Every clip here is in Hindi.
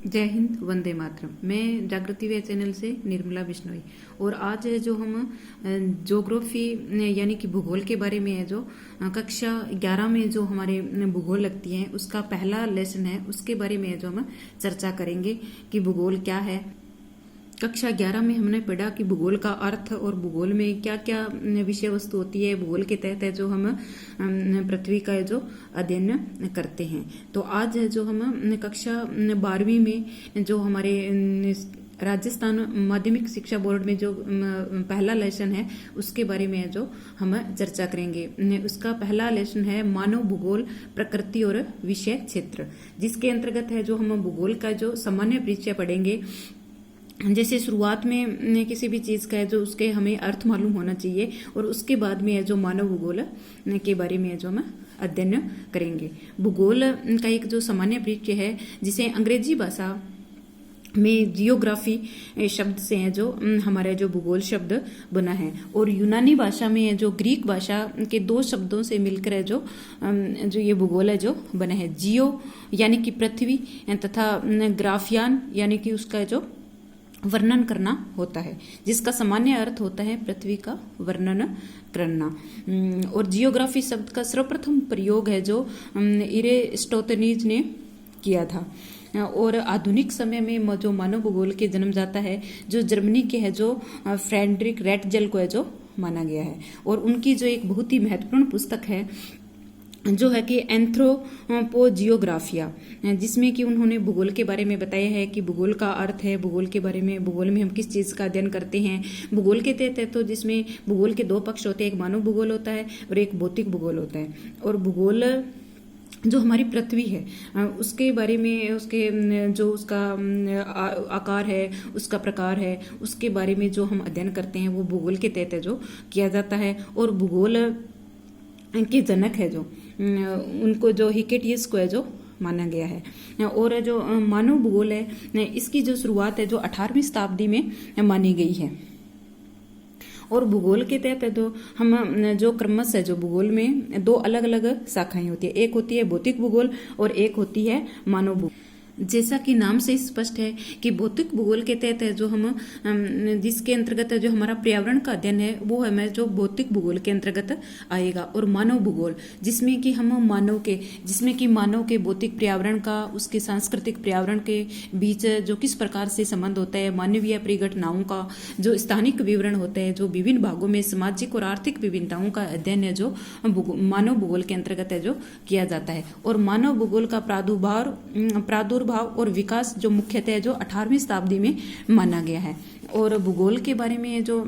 जय हिंद, वंदे मातरम। मैं जागृति वे चैनल से निर्मला बिश्नोई। और आज है जो हम ज्योग्राफी यानी कि भूगोल के बारे में है जो कक्षा 11 में जो हमारे भूगोल लगती है उसका पहला लेसन है, उसके बारे में है जो हम चर्चा करेंगे कि भूगोल क्या है। कक्षा 11 में हमने पढ़ा कि भूगोल का अर्थ और भूगोल में क्या क्या विषय वस्तु होती है। भूगोल के तहत है जो हम पृथ्वी का जो अध्ययन करते हैं। तो आज है जो हम कक्षा 12वीं में जो हमारे राजस्थान माध्यमिक शिक्षा बोर्ड में जो पहला लेसन है उसके बारे में जो हम चर्चा करेंगे। उसका पहला लेसन है मानव भूगोल, प्रकृति और विषय क्षेत्र, जिसके अंतर्गत है जो हम भूगोल का जो सामान्य परिचय पढ़ेंगे। जैसे शुरुआत में किसी भी चीज का है जो उसके हमें अर्थ मालूम होना चाहिए, और उसके बाद में है जो मानव भूगोल के बारे में है जो हम अध्ययन करेंगे। भूगोल का एक जो सामान्य परिचय है जिसे अंग्रेजी भाषा में जियोग्राफी शब्द से है जो हमारा जो भूगोल शब्द बना है, और यूनानी भाषा में है जो ग्रीक भाषा के दो शब्दों से मिलकर है जो ये भूगोल है जो बना है। जियो यानी कि पृथ्वी तथा ग्राफियान यानी कि उसका जो वर्णन करना होता है, जिसका सामान्य अर्थ होता है पृथ्वी का वर्णन करना। और जियोग्राफी शब्द का सर्वप्रथम प्रयोग है जो इरेस्टोथनीज ने किया था। और आधुनिक समय में जो मानव भूगोल के जन्म जाता है जो जर्मनी के है जो फ्रेडरिक रैटजेल को है जो माना गया है। और उनकी जो एक बहुत ही महत्वपूर्ण पुस्तक है जो है कि एंथ्रोपोजियोग्राफिया, जिसमें कि उन्होंने भूगोल के बारे में बताया है कि भूगोल का अर्थ है, भूगोल के बारे में, भूगोल में हम किस चीज़ का अध्ययन करते हैं। भूगोल के तहत है तो जिसमें भूगोल के दो पक्ष होते हैं, एक मानव भूगोल होता है और एक भौतिक भूगोल होता है। और भूगोल जो हमारी पृथ्वी है उसके बारे में, उसके जो उसका आकार है, उसका प्रकार है, उसके बारे में जो हम अध्ययन करते हैं वो भूगोल के तहत है जो किया जाता है। और भूगोल के जनक है जो उनको जो हिकेटियस को है जो माना गया है। और जो मानव भूगोल है इसकी जो शुरुआत है जो 18वीं शताब्दी में मानी गई है। और भूगोल के तहत है तो हम जो क्रमश है जो भूगोल में दो अलग अलग शाखाएं होती है, एक होती है भौतिक भूगोल और एक होती है मानव भूगोल। जैसा कि नाम से स्पष्ट है कि भौतिक भूगोल के तहत है जो हम जिसके अंतर्गत जो हमारा पर्यावरण का अध्ययन है वो हमें जो भौतिक भूगोल के अंतर्गत आएगा। और मानव भूगोल जिसमें कि हम मानव के भौतिक पर्यावरण का, उसके सांस्कृतिक पर्यावरण के बीच जो किस प्रकार से संबंध होता है, मानवीय परिघटनाओं का जो स्थानिक विवरण होता है, जो विभिन्न भागों में सामाजिक और आर्थिक विभिन्नताओं का अध्ययन है जो मानव भूगोल के अंतर्गत है जो किया जाता है। और मानव भूगोल का प्रादुर्भाव और विकास जो मुख्यतः जो 18वीं शताब्दी में माना गया है। और भूगोल के बारे में जो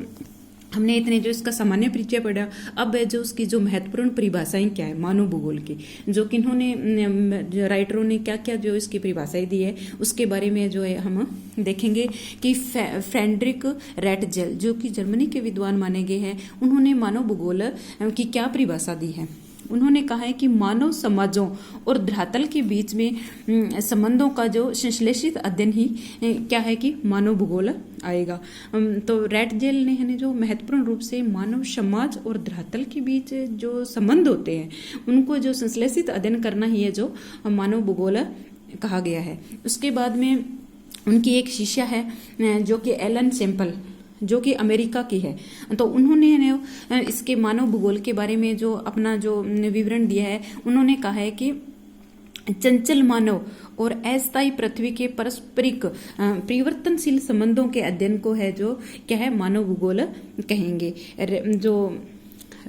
हमने इतने जो इसका सामान्य परिचय पढ़ा, अब है जो उसकी जो महत्वपूर्ण परिभाषाएं क्या है मानव भूगोल की, जो किन्होंने राइटरों ने क्या क्या जो इसकी परिभाषाएं दी है उसके बारे में जो है हम देखेंगे कि फ्रेडरिक रैटजेल जो कि जर्मनी के विद्वान माने गए हैं, उन्होंने मानव भूगोल की क्या परिभाषा दी है। उन्होंने कहा है कि मानव समाजों और धरातल के बीच में संबंधों का जो संश्लेषित अध्ययन ही क्या है कि मानव भूगोल आएगा। तो रैटजेल ने जो महत्वपूर्ण रूप से मानव समाज और धरातल के बीच जो संबंध होते हैं उनको जो संश्लेषित अध्ययन करना ही है जो मानव भूगोल कहा गया है। उसके बाद में उनकी एक शिष्या है जो कि एलन सैम्पल जो कि अमेरिका की है, तो उन्होंने इसके मानव भूगोल के बारे में जो अपना जो विवरण दिया है, उन्होंने कहा है कि चंचल मानव और अस्थायी पृथ्वी के पारस्परिक परिवर्तनशील संबंधों के अध्ययन को है जो क्या है मानव भूगोल कहेंगे। जो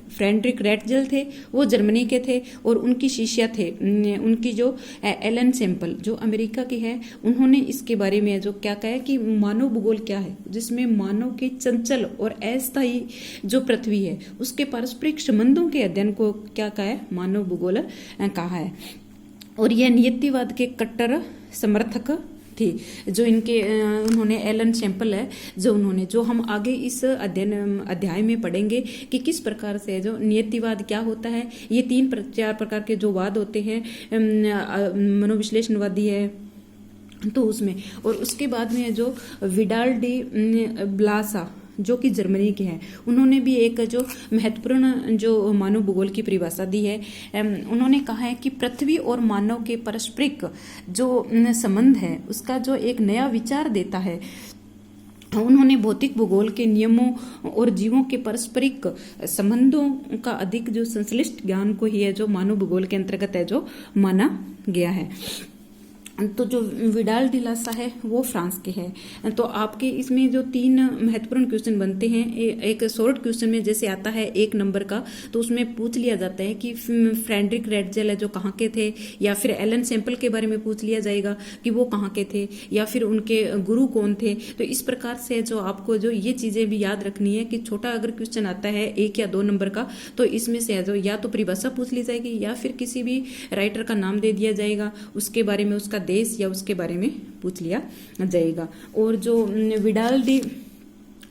फ्रेडरिक रैटजेल थे वो जर्मनी के थे और उनकी शिष्या थे उनकी जो एलन सैम्पल जो अमेरिका की है, उन्होंने इसके बारे में जो क्या कहा है कि मानव भूगोल क्या है, जिसमें मानव के चंचल और अस्थायी जो पृथ्वी है उसके पारस्परिक संबंधों के अध्ययन को क्या कहा है मानव भूगोल कहा है। और यह नियतिवाद के कट्टर समर्थक थी जो इनके उन्होंने एलन सैम्पल है जो हम आगे इस अध्याय में पढ़ेंगे कि किस प्रकार से जो नियतिवाद क्या होता है। ये 3-4 प्रकार के जो वाद होते हैं, मनोविश्लेषणवादी है तो उसमें, और उसके बाद में जो विडाल डी ब्लासा जो कि जर्मनी के हैं, उन्होंने भी एक जो महत्वपूर्ण जो मानव भूगोल की परिभाषा दी है। उन्होंने कहा है कि पृथ्वी और मानव के पारस्परिक जो संबंध है उसका जो एक नया विचार देता है। उन्होंने भौतिक भूगोल के नियमों और जीवों के पारस्परिक संबंधों का अधिक जो संश्लिष्ट ज्ञान को ही है जो मानव भूगोल के अंतर्गत है जो माना गया है। तो जो विडाल डी लासा है वो फ्रांस के हैं। तो आपके इसमें जो 3 महत्वपूर्ण क्वेश्चन बनते हैं, एक शॉर्ट क्वेश्चन में जैसे आता है 1 नंबर का, तो उसमें पूछ लिया जाता है कि फ्रेडरिक रेडजेल है जो कहाँ के थे, या फिर एलन सैंपल के बारे में पूछ लिया जाएगा कि वो कहाँ के थे, या फिर उनके गुरु कौन थे। तो इस प्रकार से जो आपको जो ये चीजें भी याद रखनी है कि छोटा अगर क्वेश्चन आता है 1 या 2 नंबर का, तो इसमें से जो या तो परिभाषा पूछ ली जाएगी या फिर किसी भी राइटर का नाम दे दिया जाएगा, उसके बारे में उसका देश या उसके बारे में पूछ लिया जाएगा। और जो विडाल डी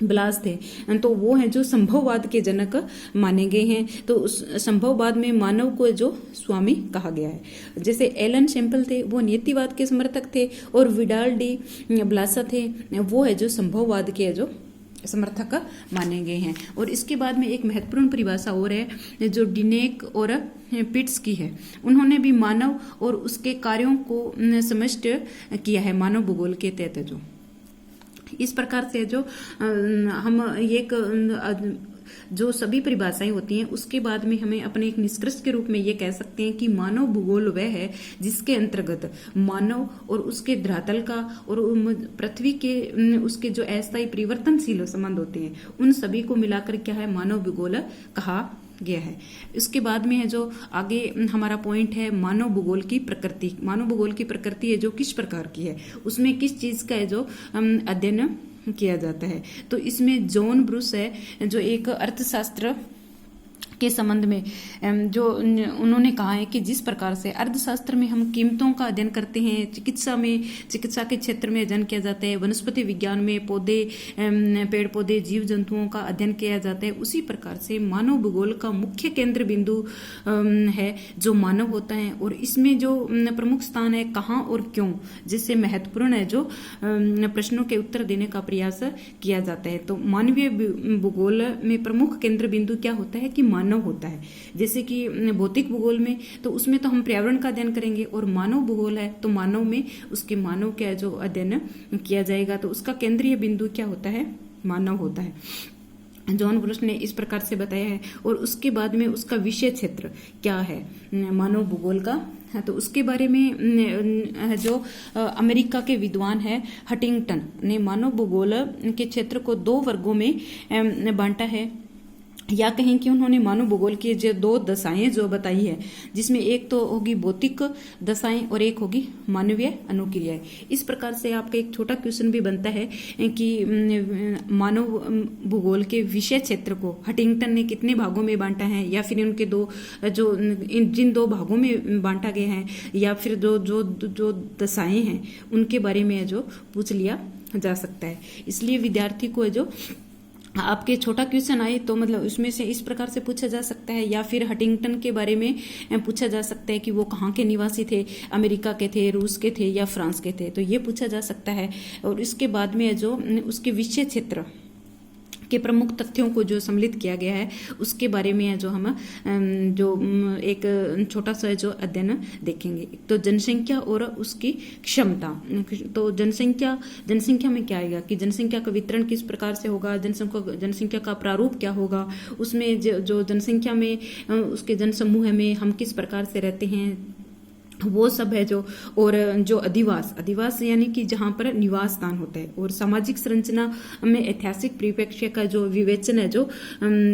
ब्लास थे तो वो है जो संभववाद के जनक माने गए हैं। तो उस संभववाद में मानव को जो स्वामी कहा गया है। जैसे एलन सैंपल थे वो नियतिवाद के समर्थक थे, और विडाल डी ब्लासा थे वो है जो संभववाद के जो समर्थक माने गए हैं। और इसके बाद में एक महत्वपूर्ण परिभाषा और है जो डिनेक और पिट्स की है। उन्होंने भी मानव और उसके कार्यों को समष्ट किया है मानव भूगोल के तहत। जो इस प्रकार से जो हम एक जो सभी परिभाषाएं होती हैं उसके बाद में हमें अपने एक निष्कर्ष के रूप में ये कह सकते हैं कि मानव भूगोल वह है जिसके अंतर्गत मानव और उसके धरातल का और पृथ्वी के उसके जो अस्थायी परिवर्तनशील संबंध होते हैं उन सभी को मिलाकर क्या है मानव भूगोल कहा गया है। इसके बाद में है जो आगे हमारा पॉइंट है मानव भूगोल की प्रकृति। मानव भूगोल की प्रकृति है जो किस प्रकार की है, उसमें किस चीज का है जो अध्ययन किया जाता है। तो इसमें जॉन ब्रूस है जो एक अर्थशास्त्र के संबंध में जो उन्होंने कहा है कि जिस प्रकार से अर्थशास्त्र में हम कीमतों का अध्ययन करते हैं, चिकित्सा के क्षेत्र में अध्ययन किया जाता है, वनस्पति विज्ञान में पौधे पेड़ पौधे जीव जंतुओं का अध्ययन किया जाता है, उसी प्रकार से मानव भूगोल का मुख्य केंद्र बिंदु है जो मानव होता है। और इसमें जो प्रमुख स्थान है कहाँ और क्यों जिससे महत्वपूर्ण है जो प्रश्नों के उत्तर देने का प्रयास किया जाता है। तो मानवीय भूगोल में प्रमुख केंद्र बिंदु क्या होता है कि मानव होता है। जैसे कि भौतिक भूगोल में तो उसमें तो हम पर्यावरण का अध्ययन करेंगे, और मानव भूगोल है तो मानव में उसके मानव का जो अध्ययन किया जाएगा, तो उसका केंद्रीय बिंदु क्या होता है मानव होता है। जॉन ब्रूस ने इस प्रकार से बताया है। और उसके बाद में उसका विषय क्षेत्र क्या है मानव भूगोल का, तो उसके बारे में जो अमेरिका के विद्वान है हटिंगटन ने मानव भूगोल के क्षेत्र को 2 वर्गों में बांटा है, या कहें कि उन्होंने मानव भूगोल की जो 2 दशाएं जो बताई है, जिसमें एक तो होगी भौतिक दशाएं और एक होगी मानवीय अनुक्रियाएं। इस प्रकार से आपका एक छोटा क्वेश्चन भी बनता है कि मानव भूगोल के विषय क्षेत्र को हटिंगटन ने कितने भागों में बांटा है, या फिर उनके जिन 2 भागों में बांटा गया है, या फिर जो दशाएं हैं उनके बारे में जो पूछ लिया जा सकता है। इसलिए विद्यार्थी को जो आपके छोटा क्वेश्चन आए तो मतलब उसमें से इस प्रकार से पूछा जा सकता है, या फिर हटिंगटन के बारे में पूछा जा सकता है कि वो कहाँ के निवासी थे, अमेरिका के थे, रूस के थे या फ्रांस के थे, तो ये पूछा जा सकता है। और इसके बाद में जो उसके विषय क्षेत्र के प्रमुख तथ्यों को जो सम्मिलित किया गया है उसके बारे में जो हम जो एक छोटा सा जो अध्ययन देखेंगे। तो जनसंख्या और उसकी क्षमता। तो जनसंख्या में क्या आएगा कि जनसंख्या का वितरण किस प्रकार से होगा, जनसंख्या का प्रारूप क्या होगा, उसमें जो जनसंख्या में उसके जनसमूह में हम किस प्रकार से रहते हैं, वो सब है जो। और जो अधिवास यानी कि जहां पर निवास स्थान होता है, और सामाजिक संरचना में ऐतिहासिक परिप्रेक्ष्य का जो विवेचन है जो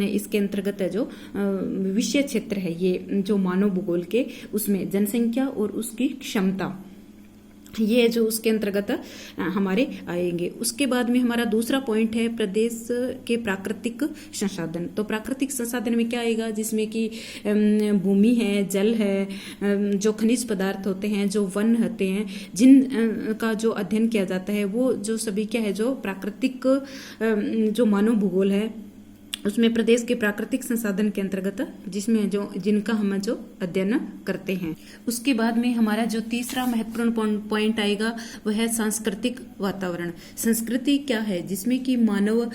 इसके अंतर्गत है जो विषय क्षेत्र है ये जो मानव भूगोल के, उसमें जनसंख्या और उसकी क्षमता ये जो उसके अंतर्गत हमारे आएंगे। उसके बाद में हमारा दूसरा पॉइंट है प्रदेश के प्राकृतिक संसाधन। तो प्राकृतिक संसाधन में क्या आएगा, जिसमें कि भूमि है, जल है, जो खनिज पदार्थ होते हैं, जो वन होते हैं, जिन का जो अध्ययन किया जाता है, वो जो सभी क्या है जो प्राकृतिक जो मानव भूगोल है उसमें प्रदेश के प्राकृतिक संसाधन के अंतर्गत जिसमें जो जिनका हम जो अध्ययन करते हैं। उसके बाद में हमारा जो तीसरा महत्वपूर्ण पॉइंट आएगा वह है सांस्कृतिक वातावरण। संस्कृति क्या है, जिसमें कि मानव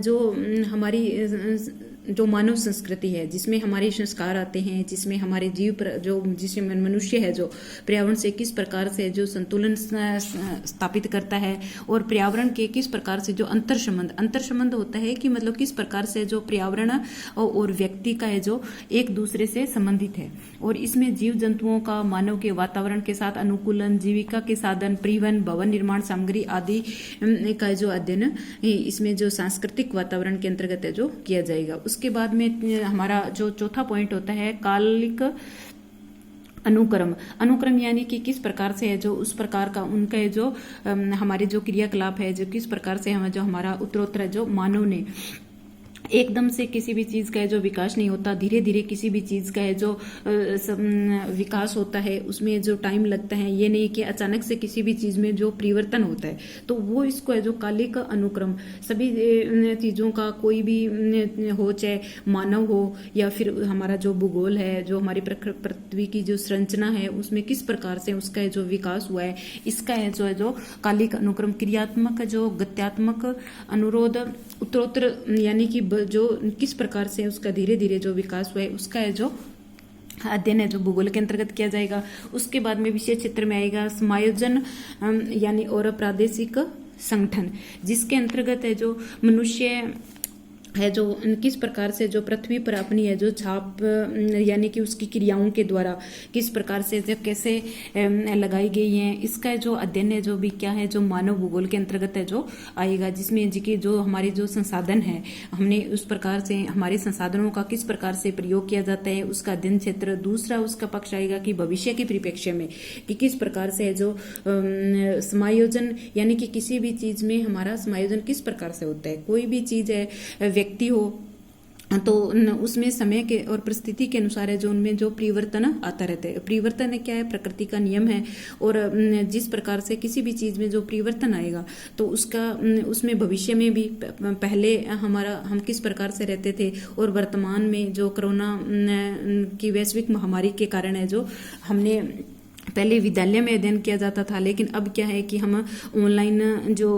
जो हमारी जो मानव संस्कृति है, जिसमें हमारे संस्कार आते हैं, जिसमें हमारे जिसमें मनुष्य है जो पर्यावरण से किस प्रकार से जो संतुलन स्थापित करता है और पर्यावरण के किस प्रकार से जो अंतर संबंध होता है कि मतलब किस प्रकार से जो पर्यावरण और व्यक्ति का है जो एक दूसरे से संबंधित है। और इसमें जीव जंतुओं का मानव के वातावरण के साथ अनुकूलन, जीविका के साधन, परिवहन, भवन निर्माण सामग्री आदि का जो अध्ययन इसमें जो सांस्कृतिक वातावरण के अंतर्गत है जो किया जाएगा। उसके बाद में हमारा जो चौथा पॉइंट होता है कालिक अनुक्रम यानी कि किस प्रकार से है जो उस प्रकार का उनका जो हमारे जो क्रियाकलाप है जो किस प्रकार से हम जो हमारा उत्तरोत्तर जो मानव ने एकदम से किसी भी चीज का है जो विकास नहीं होता, धीरे धीरे किसी भी चीज का है जो विकास होता है उसमें जो टाइम लगता है। ये नहीं कि अचानक से किसी भी चीज में जो परिवर्तन होता है, तो वो इसको है जो कालिक अनुक्रम सभी चीजों का कोई भी हो, चाहे मानव हो या फिर हमारा जो भूगोल है, जो हमारी पृथ्वी की जो संरचना है उसमें किस प्रकार से उसका जो विकास हुआ है, इसका है जो कालिक अनुक्रम क्रियात्मक जो गत्यात्मक अनुरोध उत्तरोत्तर यानी कि जो किस प्रकार से उसका धीरे धीरे जो विकास हुआ है उसका है जो अध्ययन है जो भूगोल के अंतर्गत किया जाएगा। उसके बाद में विषय क्षेत्र में आएगा समायोजन यानी और प्रादेशिक संगठन, जिसके अंतर्गत है जो मनुष्य है जो किस प्रकार से जो पृथ्वी पर अपनी है जो छाप यानी कि उसकी क्रियाओं के द्वारा किस प्रकार से जो कैसे लगाई गई है, इसका जो अध्ययन है जो भी क्या है जो मानव भूगोल के अंतर्गत है जो आएगा। जिसमें जी जो हमारी जो संसाधन है हमने उस प्रकार से हमारे संसाधनों का किस प्रकार से प्रयोग किया जाता है उसका अध्ययन क्षेत्र। दूसरा उसका पक्ष आएगा कि भविष्य के परिप्रेक्ष्य में कि किस प्रकार से है जो समायोजन यानी कि किसी भी चीज में हमारा समायोजन किस प्रकार से होता है। कोई भी चीज है व्यक्ति हो तो उसमें समय के और परिस्थिति के अनुसार है जो उनमें जो परिवर्तन आता रहता है। परिवर्तन क्या है, प्रकृति का नियम है और जिस प्रकार से किसी भी चीज में जो परिवर्तन आएगा तो उसका उसमें भविष्य में भी पहले हम किस प्रकार से रहते थे और वर्तमान में जो कोरोना की वैश्विक महामारी के कारण है जो हमने पहले विद्यालय में अध्ययन किया जाता था, लेकिन अब क्या है कि हम ऑनलाइन जो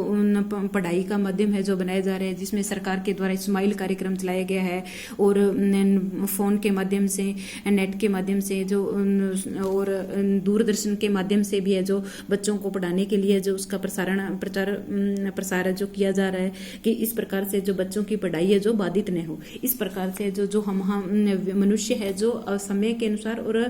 पढ़ाई का माध्यम है जो बनाया जा रहा है, जिसमें सरकार के द्वारा स्माइल कार्यक्रम चलाया गया है और फोन के माध्यम से नेट के माध्यम से जो और दूरदर्शन के माध्यम से भी है जो बच्चों को पढ़ाने के लिए जो उसका प्रसार जो किया जा रहा है कि इस प्रकार से जो बच्चों की पढ़ाई है जो बाधित न हो। इस प्रकार से जो हम मनुष्य है जो समय के अनुसार और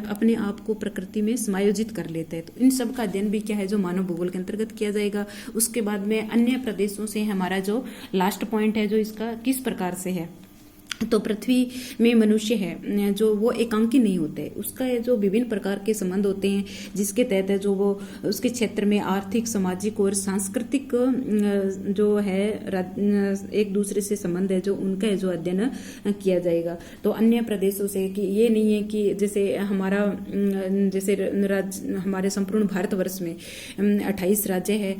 अपने आप को प्रकृति में समायोजित कर लेते हैं। तो इन सब का अध्ययन भी क्या है जो मानव भूगोल के अंतर्गत किया जाएगा। उसके बाद में अन्य प्रदेशों से हमारा जो लास्ट पॉइंट है जो इसका किस प्रकार से है, तो पृथ्वी में मनुष्य है जो वो एकांकी नहीं होते, उसका जो विभिन्न प्रकार के संबंध होते हैं जिसके तहत है जो वो उसके क्षेत्र में आर्थिक, सामाजिक और सांस्कृतिक जो है एक दूसरे से संबंध है जो उनका जो अध्ययन किया जाएगा। तो अन्य प्रदेशों से कि ये नहीं है कि जैसे हमारे संपूर्ण भारतवर्ष में 28 राज्य है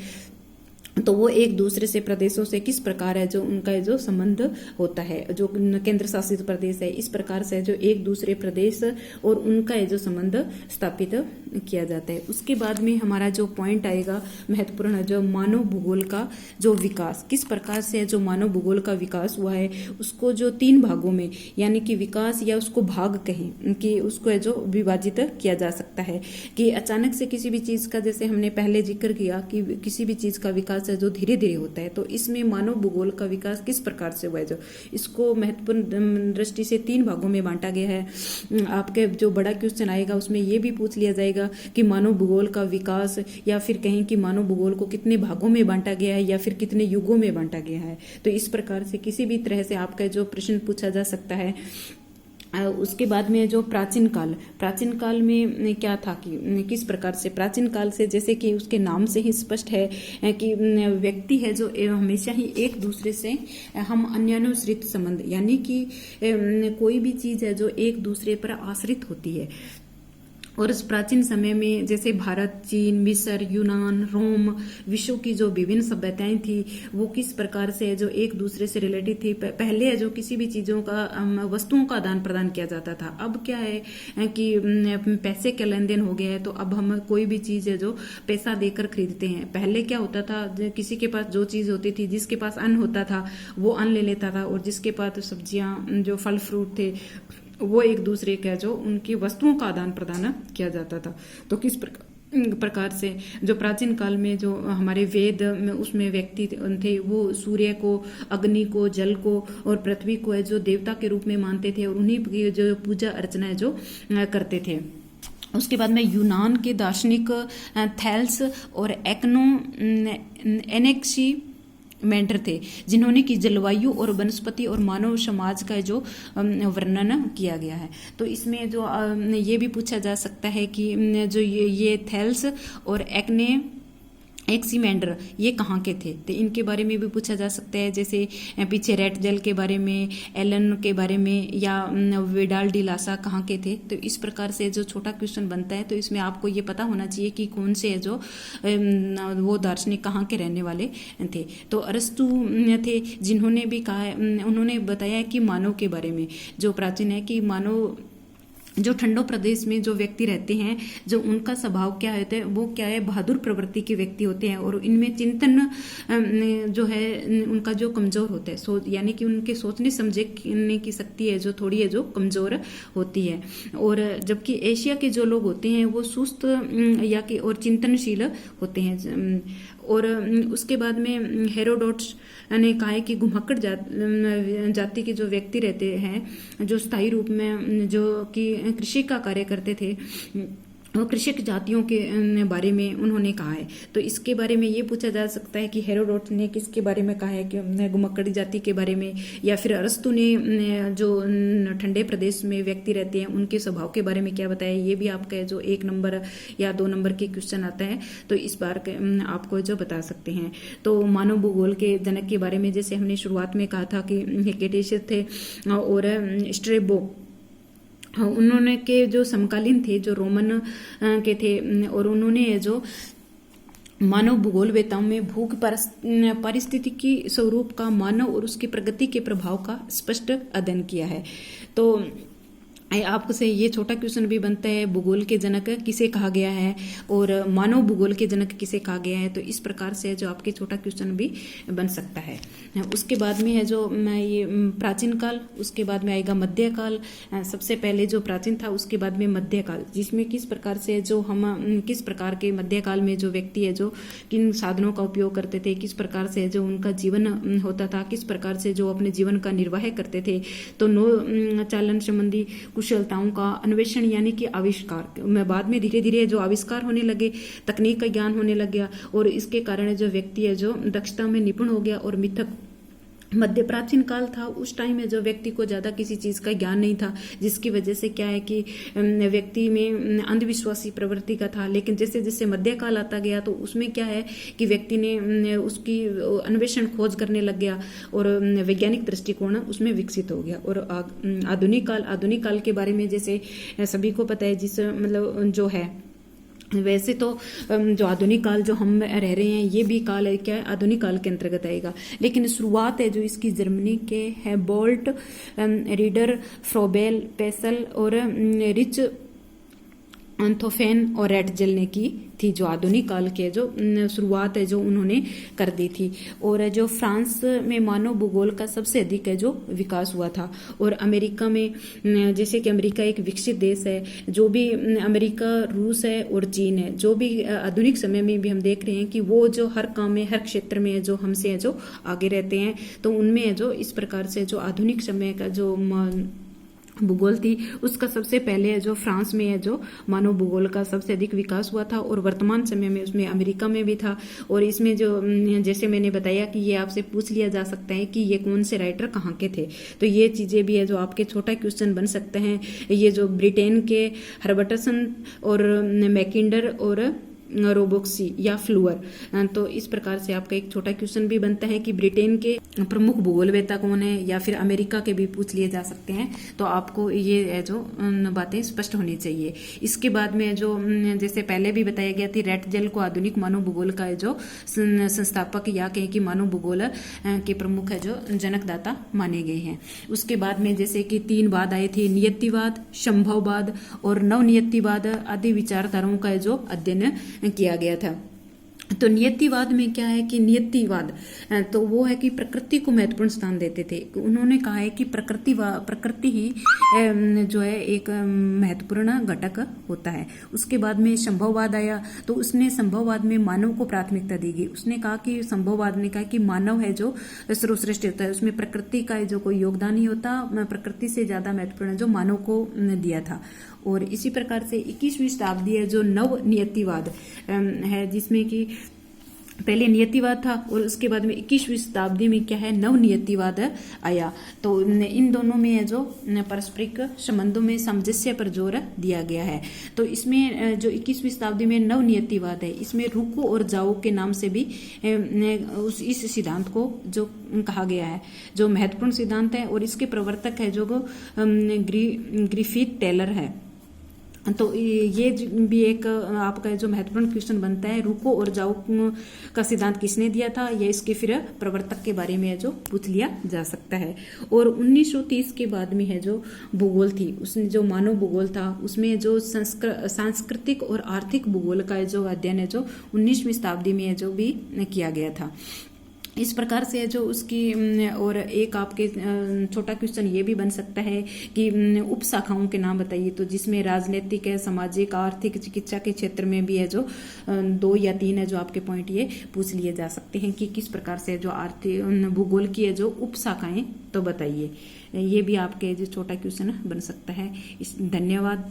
तो वो एक दूसरे से प्रदेशों से किस प्रकार है जो उनका जो संबंध होता है, जो केंद्र शासित प्रदेश है इस प्रकार से जो एक दूसरे प्रदेश और उनका जो संबंध स्थापित किया जाता है। उसके बाद में हमारा जो पॉइंट आएगा महत्वपूर्ण जो मानव भूगोल का जो विकास, किस प्रकार से जो मानव भूगोल का विकास हुआ है उसको जो 3 भागों में यानी कि विकास या उसको भाग कहें कि उसको जो विभाजित किया जा सकता है कि अचानक से किसी भी चीज का, जैसे हमने पहले जिक्र किया कि किसी भी चीज का विकास जो धीरे धीरे होता है, तो इसमें मानव भूगोल का विकास किस प्रकार से हुआ है जो इसको महत्वपूर्ण दृष्टि से 3 भागों में बांटा गया है। आपके जो बड़ा क्वेश्चन आएगा उसमें ये भी पूछ लिया जाएगा कि मानव भूगोल का विकास या फिर कहें कि मानव भूगोल को कितने भागों में बांटा गया है या फिर कितने युगों में बांटा गया है। तो इस प्रकार से किसी भी तरह से आपका जो प्रश्न पूछा जा सकता है। उसके बाद में जो प्राचीन काल में क्या था कि किस प्रकार से प्राचीन काल से, जैसे कि उसके नाम से ही स्पष्ट है कि व्यक्ति है जो हमेशा ही एक दूसरे से हम अन्यानुसृत संबंध यानी कि कोई भी चीज है जो एक दूसरे पर आश्रित होती है और इस प्राचीन समय में जैसे भारत, चीन, मिस्र, यूनान, रोम, विश्व की जो विभिन्न सभ्यताएं थी वो किस प्रकार से जो एक दूसरे से रिलेटेड थी। पहले जो किसी भी चीजों का वस्तुओं का आदान प्रदान किया जाता था। अब क्या है कि पैसे का लेन देन हो गया है, तो अब हम कोई भी चीज है जो पैसा देकर खरीदते हैं। पहले क्या होता था, किसी के पास जो चीज होती थी, जिसके पास अन्न होता था वो अन्न ले लेता था, और जिसके पास सब्जियां, जो फल फ्रूट थे, वो एक दूसरे का जो उनकी वस्तुओं का आदान प्रदान किया जाता था। तो किस प्रकार से जो प्राचीन काल में जो हमारे वेद में उसमें व्यक्ति थे वो सूर्य को, अग्नि को, जल को और पृथ्वी को है जो देवता के रूप में मानते थे, और उन्हीं की जो पूजा अर्चना है जो करते थे। उसके बाद में यूनान के दार्शनिक थैल्स और एनेक्सी मेंटर थे, जिन्होंने की जलवायु और वनस्पति और मानव समाज का जो वर्णन किया गया है। तो इसमें जो ये भी पूछा जा सकता है कि जो ये थैल्स और एक्सीमेंडर ये कहाँ के थे, तो इनके बारे में भी पूछा जा सकता है। जैसे पीछे रेट जेल के बारे में, एलन के बारे में, या विडाल डी लासा कहाँ के थे। तो इस प्रकार से जो छोटा क्वेश्चन बनता है, तो इसमें आपको ये पता होना चाहिए कि कौन से जो वो दार्शनिक कहाँ के रहने वाले थे। तो अरस्तु थे, जिन्होंने भी कहा, उन्होंने बताया कि मानव के बारे में जो प्राचीन है कि मानव जो ठंडो प्रदेश में जो व्यक्ति रहते हैं, जो उनका स्वभाव क्या होता है, वो क्या है, बहादुर प्रवृत्ति के व्यक्ति होते हैं, और इनमें चिंतन जो है उनका जो कमजोर होता है, यानी कि उनके सोचने समझने की शक्ति है जो थोड़ी है जो कमजोर होती है। और जबकि एशिया के जो लोग होते हैं वो सुस्त या कि और चिंतनशील होते हैं। और उसके बाद में हेरोडोटस ने कहा है कि घुमक्कड़ जाति के जो व्यक्ति रहते हैं, जो स्थायी रूप में जो कि कृषि का कार्य करते थे, वो कृषक जातियों के बारे में उन्होंने कहा है। तो इसके बारे में ये पूछा जा सकता है कि हेरोडोटस ने किसके बारे में कहा है, कि घुमक्कड़ी जाति के बारे में, या फिर अरस्तु ने जो ठंडे प्रदेश में व्यक्ति रहते हैं उनके स्वभाव के बारे में क्या बताया। ये भी आपका जो 1 नंबर या 2 नंबर के क्वेश्चन आता है, तो इस बार आपको जो बता सकते हैं। तो मानव भूगोल के जनक के बारे में जैसे हमने शुरुआत में कहा था कि हेकेटेशियस थे और स्ट्रेबो, उन्होंने के जो समकालीन थे जो रोमन के थे, और उन्होंने जो मानव भूगोलवेताओं में भूख पारिस्थितिकी स्वरूप का मानव और उसकी प्रगति के प्रभाव का स्पष्ट अध्ययन किया है। तो आपसे ये छोटा क्वेश्चन भी बनता है, भूगोल के जनक किसे कहा गया है और मानव भूगोल के जनक किसे कहा गया है। तो इस प्रकार से जो आपके छोटा क्वेश्चन भी बन सकता है। उसके बाद में है जो ये प्राचीन काल, उसके बाद में आएगा मध्यकाल। सबसे पहले जो प्राचीन था, उसके बाद में मध्यकाल, जिसमें किस प्रकार से जो हम किस प्रकार के मध्यकाल में जो व्यक्ति है जो किन साधनों का उपयोग करते थे, किस प्रकार से जो उनका जीवन होता था, किस प्रकार से जो अपने जीवन का निर्वाह करते थे। तो नौ चालन संबंधी कुशलताओं का अन्वेषण यानी कि आविष्कार में बाद में धीरे धीरे जो आविष्कार होने लगे, तकनीक का ज्ञान होने लग गया, और इसके कारण जो व्यक्ति है जो दक्षता में निपुण हो गया। और मिथक मध्य प्राचीन काल था, उस टाइम में जो व्यक्ति को ज्यादा किसी चीज का ज्ञान नहीं था, जिसकी वजह से क्या है कि व्यक्ति में अंधविश्वासी प्रवृत्ति का था। लेकिन जैसे जैसे मध्यकाल आता गया तो उसमें क्या है कि व्यक्ति ने उसकी अन्वेषण खोज करने लग गया और वैज्ञानिक दृष्टिकोण उसमें विकसित हो गया। और आधुनिक काल के बारे में जैसे सभी को पता है, जिस मतलब जो है, वैसे तो जो आधुनिक काल जो हम रह रहे हैं ये भी काल है क्या है, आधुनिक काल के अंतर्गत आएगा। लेकिन शुरुआत है जो इसकी जर्मनी के है बोल्ट, रीडर, फ्रोबेल, पेसल और रिच एंथोफेन और रेट जलने की थी। जो आधुनिक काल के जो शुरुआत है जो उन्होंने कर दी थी। और जो फ्रांस में मानव भूगोल का सबसे अधिक है जो विकास हुआ था। और अमेरिका में, जैसे कि अमेरिका एक विकसित देश है, जो भी अमेरिका, रूस है और चीन है, जो भी आधुनिक समय में भी हम देख रहे हैं कि वो जो हर काम में, हर क्षेत्र में जो हमसे है जो आगे रहते हैं। तो उनमें जो इस प्रकार से जो आधुनिक समय का जो भूगोल थी, उसका सबसे पहले जो फ्रांस में है जो मानव भूगोल का सबसे अधिक विकास हुआ था। और वर्तमान समय में उसमें अमेरिका में भी था। और इसमें जो जैसे मैंने बताया कि ये आपसे पूछ लिया जा सकता है कि ये कौन से राइटर कहाँ के थे, तो ये चीजें भी है जो आपके छोटा क्वेश्चन बन सकते हैं। ये जो ब्रिटेन के हर्बर्टसन और मैकिंडर और रोबोक्सी या फ्लूअर। तो इस प्रकार से आपका एक छोटा क्वेश्चन भी बनता है कि ब्रिटेन के प्रमुख भूगोलवेत्ता कौन है, या फिर अमेरिका के भी पूछ लिए जा सकते हैं। तो आपको ये जो बातें स्पष्ट होनी चाहिए। इसके बाद में जो जैसे पहले भी बताया गया थी, रेटजेल को आधुनिक मानव भूगोल का जो संस्थापक या कहें कि मानव भूगोल के प्रमुख है जो जनकदाता माने गए हैं। उसके बाद में जैसे कि 3 बाद आए थे, नियतिवाद, संभववाद और नवनियतिवाद आदि विचारधाराओं का जो अध्ययन किया गया था। तो नियतिवाद में क्या है कि नियतिवाद तो वो है कि प्रकृति को महत्वपूर्ण स्थान देते थे। उन्होंने कहा है कि प्रकृति ही जो है एक महत्वपूर्ण घटक होता है। उसके बाद में संभववाद आया, तो उसने संभववाद में मानव को प्राथमिकता दी गई। उसने कहा कि संभववाद ने कहा कि मानव है जो सर्वश्रेष्ठ होता है, उसमें प्रकृति का जो कोई योगदान नहीं होता, प्रकृति से ज्यादा महत्वपूर्ण जो मानव को दिया था। और इसी प्रकार से 21वीं शताब्दी है जो नव नियतिवाद है, जिसमें कि पहले नियतिवाद था और उसके बाद में 21वीं शताब्दी में क्या है, नव नियतिवाद आया। तो इन दोनों में है जो पारस्परिक संबंधों में सामंजस्य पर जोर दिया गया है। तो इसमें जो 21वीं शताब्दी में नव नियतिवाद है, इसमें रुको और जाओ के नाम से भी इस सिद्धांत को जो कहा गया है, जो महत्वपूर्ण सिद्धांत है। और इसके प्रवर्तक है जो ग्रिफिथ टेलर है। तो ये भी एक आपका जो महत्वपूर्ण क्वेश्चन बनता है, रुको और जाओ का सिद्धांत किसने दिया था, या इसके फिर प्रवर्तक के बारे में जो पूछ लिया जा सकता है। और 1930 के बाद में है जो भूगोल थी, उसने जो मानव भूगोल था, उसमें जो सांस्कृतिक और आर्थिक भूगोल का जो अध्ययन है जो 19वीं शताब्दी में है जो भी किया गया था। इस प्रकार से जो उसकी और एक आपके छोटा क्वेश्चन ये भी बन सकता है कि उपशाखाओं के नाम बताइए, तो जिसमें राजनीतिक है, सामाजिक, आर्थिक, चिकित्सा के क्षेत्र में भी है जो 2 या 3 है जो आपके पॉइंट ये पूछ लिए जा सकते हैं कि किस प्रकार से जो आर्थिक भूगोल की है जो उपशाखाएं, तो बताइए। ये भी आपके जो छोटा क्वेश्चन बन सकता है। धन्यवाद।